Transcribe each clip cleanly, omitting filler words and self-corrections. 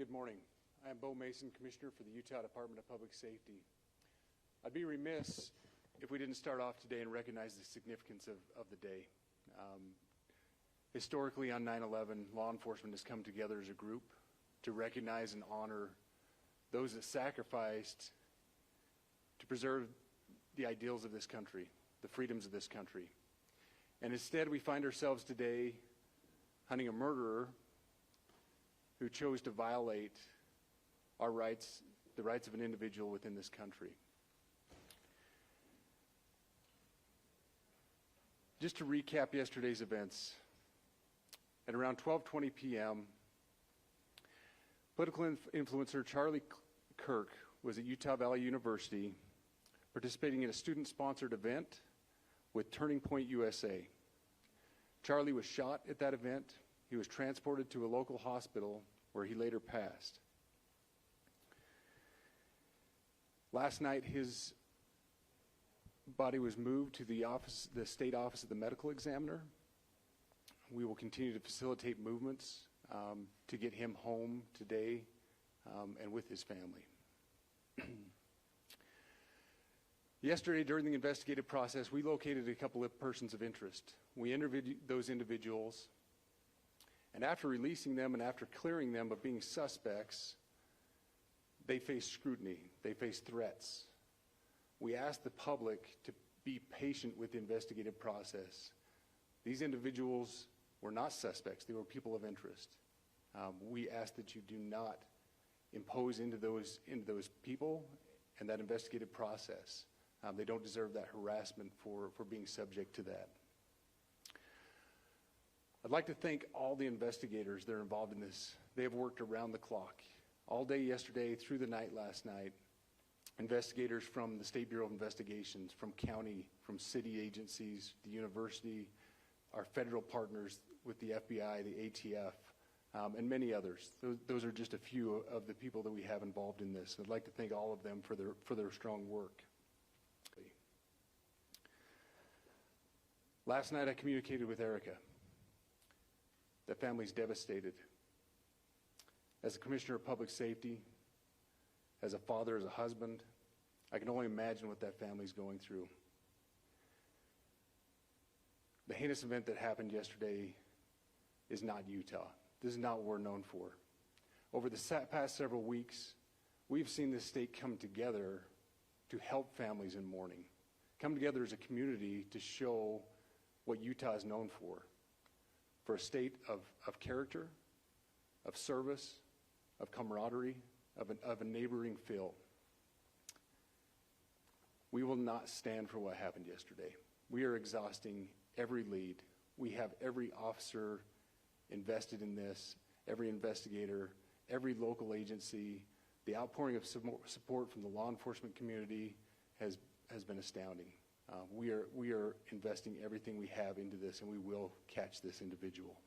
Good morning. I am Beau Mason, Commissioner for the Utah Department of Public Safety. I'd be remiss if we didn't start off today and recognize the significance of the day. Historically, on 9/11, law enforcement has come together as a group to recognize and honor those that sacrificed to preserve the ideals of this country, the freedoms of this country. And instead, we find ourselves today hunting a murderer who chose to violate our rights, the rights of an individual within this country. Just to recap yesterday's events, at around 12:20 p.m., political influencer Charlie Kirk was at Utah Valley University participating in a student-sponsored event with Turning Point USA. Charlie was shot at that event. He was transported to a local hospital where he later passed. Last night, his body was moved to the state office of the medical examiner. We will continue to facilitate movements to get him home today and with his family. Yesterday, during the investigative process, we located a couple of persons of interest. We interviewed those individuals, and after releasing them and after clearing them of being suspects, they face scrutiny, they face threats. We asked the public to be patient with the investigative process. These individuals were not suspects, they were people of interest. We ask that you do not impose into those people and that investigative process. They don't deserve that harassment for being subject to that. I'd like to thank all the investigators that are involved in this. They have worked around the clock. All day yesterday, through the night last night, investigators from the State Bureau of Investigations, from county, from city agencies, the university, our federal partners with the FBI, the ATF, and many others. Those are just a few of the people that we have involved in this. I'd like to thank all of them for their strong work. Last night I communicated with Erica. That family's devastated. As a Commissioner of Public Safety, as a father, as a husband, I can only imagine what that family's going through. The heinous event that happened yesterday is not Utah. This is not what we're known for. Over the past several weeks, we've seen this state come together to help families in mourning, come together as a community to show what Utah is known for a state of character, of service, of camaraderie, of a neighboring feel. We will not stand for what happened yesterday. We are exhausting every lead. We have every officer invested in this, every investigator, every local agency. The outpouring of support from the law enforcement community has been astounding. We are investing everything we have into this, and we will catch this individual.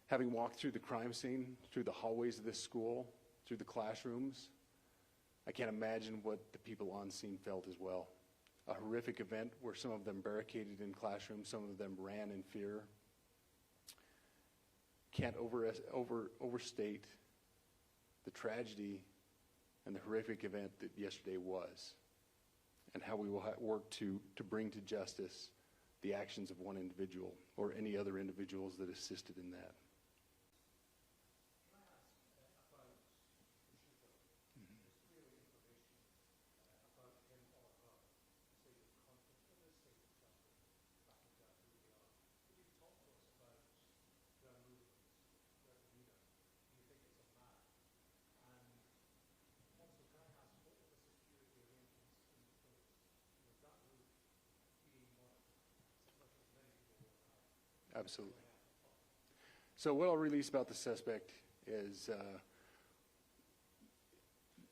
Having walked through the crime scene, through the hallways of this school, through the classrooms, I can't imagine what the people on scene felt as well. A horrific event where some of them barricaded in classrooms, some of them ran in fear. Can't overstate the tragedy and the horrific event that yesterday was, and how we will work to bring to justice the actions of one individual or any other individuals that assisted in that. Absolutely. So what I'll release about the suspect is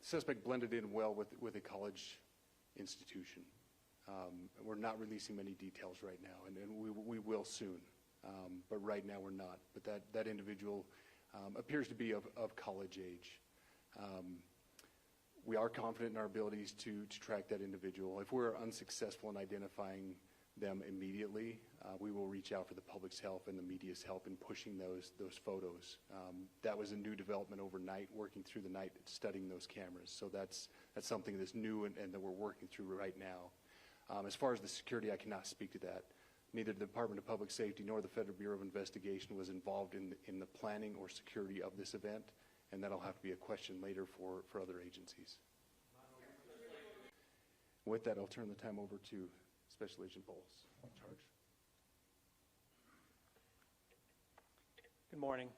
suspect blended in well with a college institution. We're not releasing many details right now, and we will soon. But right now we're not. But that individual appears to be of college age. We are confident in our abilities to track that individual. If we're unsuccessful in identifying them immediately. We will reach out for the public's help and the media's help in pushing those photos. That was a new development overnight, working through the night, studying those cameras. So that's something that's new and that we're working through right now. As far as the security, I cannot speak to that. Neither the Department of Public Safety nor the Federal Bureau of Investigation was involved in the planning or security of this event, and that'll have to be a question later for other agencies. With that, I'll turn the time over to Special Agent Bowles in charge. Good morning.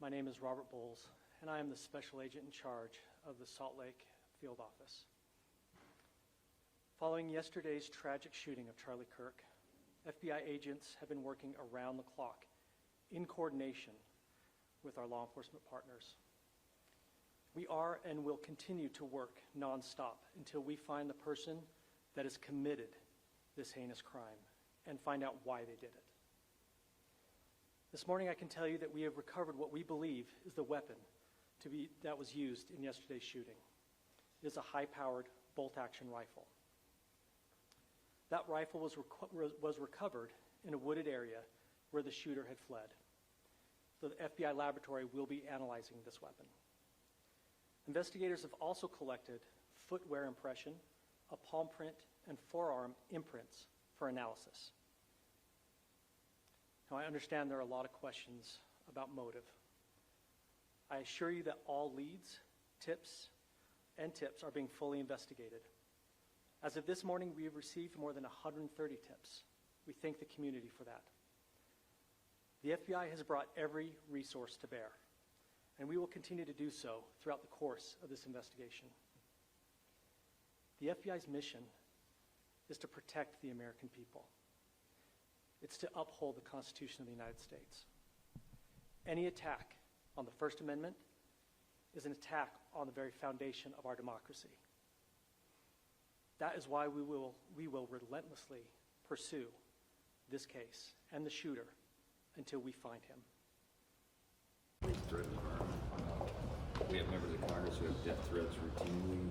My name is Robert Bowles, and I am the Special Agent in charge of the Salt Lake Field Office. Following yesterday's tragic shooting of Charlie Kirk, FBI agents have been working around the clock in coordination with our law enforcement partners. We are and will continue to work nonstop until we find the person that has committed this heinous crime and find out why they did it. This morning I can tell you that we have recovered what we believe is the weapon that was used in yesterday's shooting. It is a high-powered bolt-action rifle. That rifle was recovered in a wooded area where the shooter had fled. So the FBI laboratory will be analyzing this weapon. Investigators have also collected footwear impression, a palm print, and forearm imprints for analysis. Now, I understand there are a lot of questions about motive. I assure you that all leads, tips are being fully investigated. As of this morning, we have received more than 130 tips. We thank the community for that. The FBI has brought every resource to bear, and we will continue to do so throughout the course of this investigation. The FBI's mission is to protect the American people. It's to uphold the Constitution of the United States. Any attack on the First Amendment is an attack on the very foundation of our democracy. That is why we will relentlessly pursue this case and the shooter until we find him. We have members of Congress who have death threats routinely.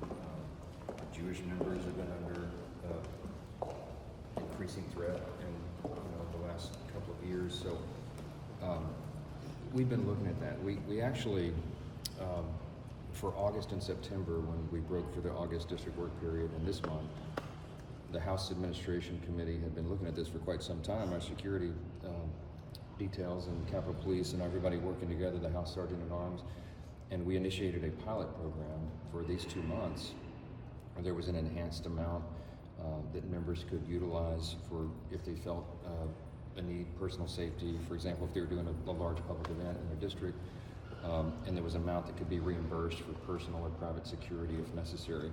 Jewish members have been under increasing threat in the last couple of years. So we've been looking at that. We actually, for August and September, when we broke for the August district work period, and this month, the House Administration Committee had been looking at this for quite some time. Our security details and Capitol Police and everybody working together, the House Sergeant at Arms, and we initiated a pilot program for these 2 months. There was an enhanced amount that members could utilize for if they felt a need, personal safety, for example, if they were doing a large public event in their district, and there was an amount that could be reimbursed for personal or private security if necessary.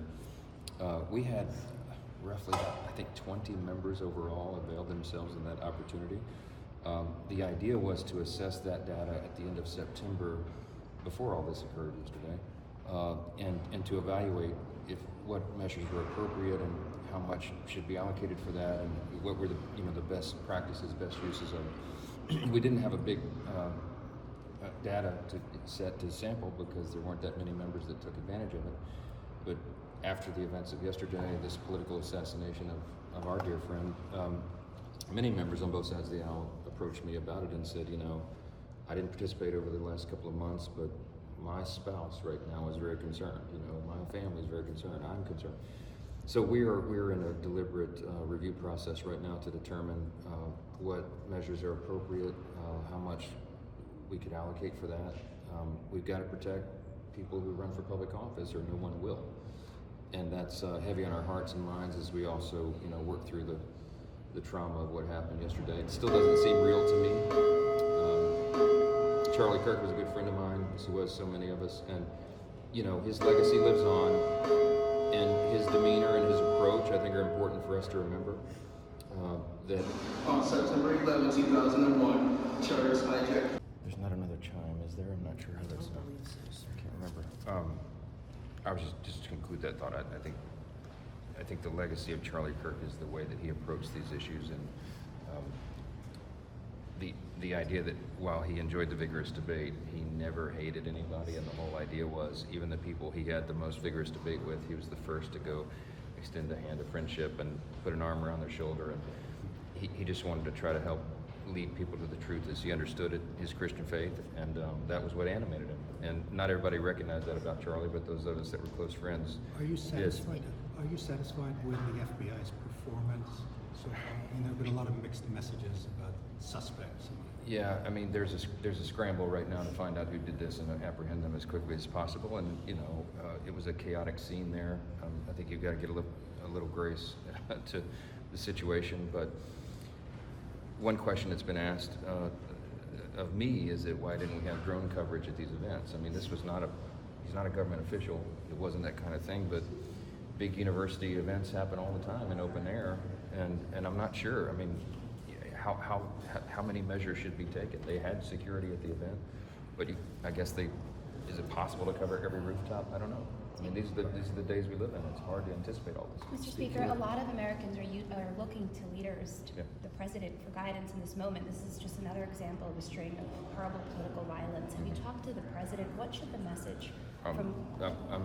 We had roughly, I think, 20 members overall availed themselves of that opportunity. The idea was to assess that data at the end of September, before all this occurred yesterday, and to evaluate what measures were appropriate and how much should be allocated for that, and what were the best practices, best uses of. We didn't have a big data set to sample because there weren't that many members that took advantage of it. But after the events of yesterday, this political assassination of our dear friend, many members on both sides of the aisle approached me about it and said, I didn't participate over the last couple of months, but my spouse right now is very concerned. My family is very concerned. I'm concerned. So we're in a deliberate review process right now to determine what measures are appropriate, how much we could allocate for that. We've got to protect people who run for public office, or no one will. And that's heavy on our hearts and minds as we also, work through the trauma of what happened yesterday. It still doesn't seem real to me. Charlie Kirk was a good friend of mine, as he was so many of us, and his legacy lives on, and his demeanor and his approach, I think, are important for us to remember. That on September 11, 2001, Charlie's hijacked. There's not another chime, is there? I'm not sure how that's. I can't remember. I was just to conclude that thought. I think the legacy of Charlie Kirk is the way that he approached these issues, and the idea that while he enjoyed the vigorous debate, he never hated anybody, and the whole idea was even the people he had the most vigorous debate with, he was the first to go extend a hand of friendship and put an arm around their shoulder. And he just wanted to try to help lead people to the truth as he understood it, his Christian faith, and that was what animated him. And not everybody recognized that about Charlie, but those of us that were close friends. Are you satisfied? did. Are you satisfied with the FBI's performance so far? I mean, there have been a lot of mixed messages about suspects. Yeah, I mean, there's a scramble right now to find out who did this and apprehend them as quickly as possible. And it was a chaotic scene there. I think you've got to get a little grace to the situation. But one question that's been asked of me is that why didn't we have drone coverage at these events? I mean, this was he's not a government official. It wasn't that kind of thing. But big university events happen all the time in open air, and I'm not sure. I mean, how many measures should be taken? They had security at the event, but I guess is it possible to cover every rooftop? I don't know. I mean, these are the days we live in. It's hard to anticipate all this. Mr. Speaker, a lot of Americans are looking to leaders, Yeah. the president, for guidance in this moment. This is just another example of a string of horrible political violence. Have you talked to the president? What should the message from...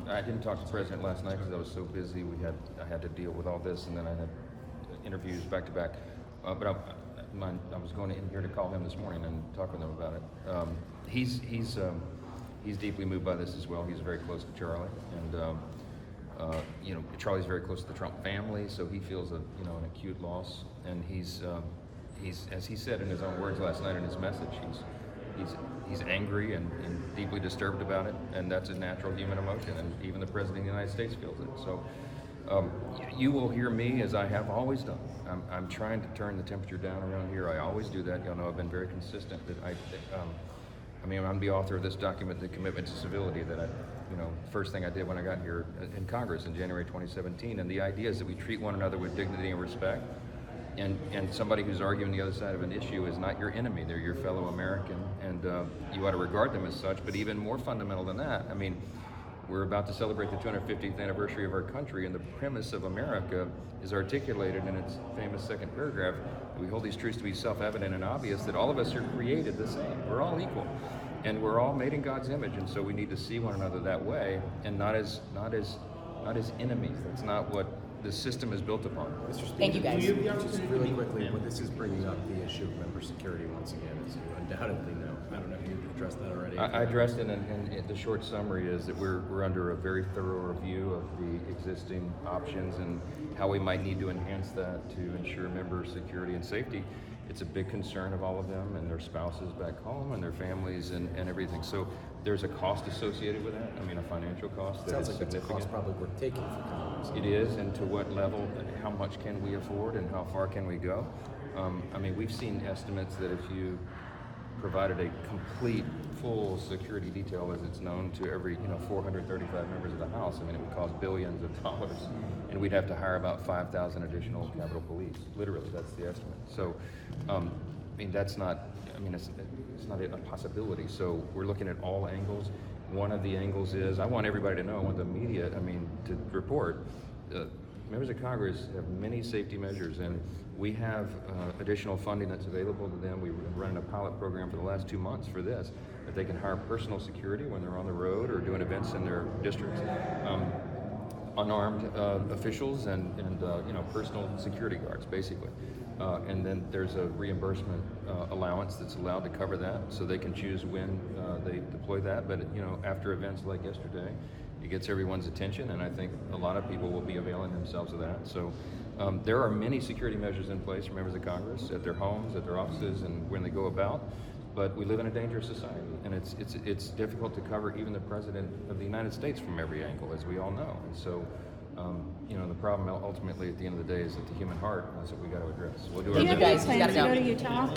I didn't talk to the president last night because I was so busy. I had to deal with all this, and then I had interviews back to back. But I was going in here to call him this morning and talk with him about it. He's deeply moved by this as well. He's very close to Charlie, and Charlie's very close to the Trump family, so he feels an acute loss. And he's as he said in his own words last night in his message, he's angry and deeply disturbed about it, and that's a natural human emotion, and even the president of the United States feels it. So. You will hear me, as I have always done. I'm trying to turn the temperature down around here. I always do that. Y'all know I've been very consistent. That I'm the author of this document, The Commitment to Civility, that first thing I did when I got here in Congress in January 2017. And the idea is that we treat one another with dignity and respect. And somebody who's arguing the other side of an issue is not your enemy. They're your fellow American, and you ought to regard them as such. But even more fundamental than that, I mean, we're about to celebrate the 250th anniversary of our country, and the premise of America is articulated in its famous second paragraph. We hold these truths to be self-evident and obvious, that all of us are created the same. We're all equal, and we're all made in God's image, and so we need to see one another that way, and not as enemies. That's not what the system is built upon. Mr. Speaker, Thank you, guys. Just really quickly, what this is bringing up the issue of member security once again, as you undoubtedly know. I don't know if you've addressed that already. I addressed it, and the short summary is that we're under a very thorough review of the existing options and how we might need to enhance that to ensure member security and safety. It's a big concern of all of them and their spouses back home and their families and everything. So there's a cost associated with that. I mean, a financial cost that Sounds is like that's a significant. cost probably worth taking for Congress. It is, and to what level, how much can we afford, and how far can we go? I mean, we've seen estimates that if you provided a complete, full security detail, as it's known, to every 435 members of the House, I mean, it would cost billions of dollars, and we'd have to hire about 5,000 additional Capitol Police. Literally, that's the estimate. So, I mean, that's not. I mean, it's not a possibility. So we're looking at all angles. One of the angles is I want everybody to know, I want the media, to report. Members of Congress have many safety measures, and we have additional funding that's available to them. We've been running a pilot program for the last 2 months for this, that they can hire personal security when they're on the road or doing events in their districts. Unarmed officials and personal security guards, basically. And then there's a reimbursement allowance that's allowed to cover that, so they can choose when they deploy that. But after events like yesterday, it gets everyone's attention, and I think a lot of people will be availing themselves of that. So there are many security measures in place for members of Congress at their homes, at their offices, and when they go about. But we live in a dangerous society, and it's difficult to cover even the President of the United States from every angle, as we all know. And so, the problem ultimately at the end of the day is that the human heart, and that's what we got to address. We'll do our Do you have best. any plans to go to Utah?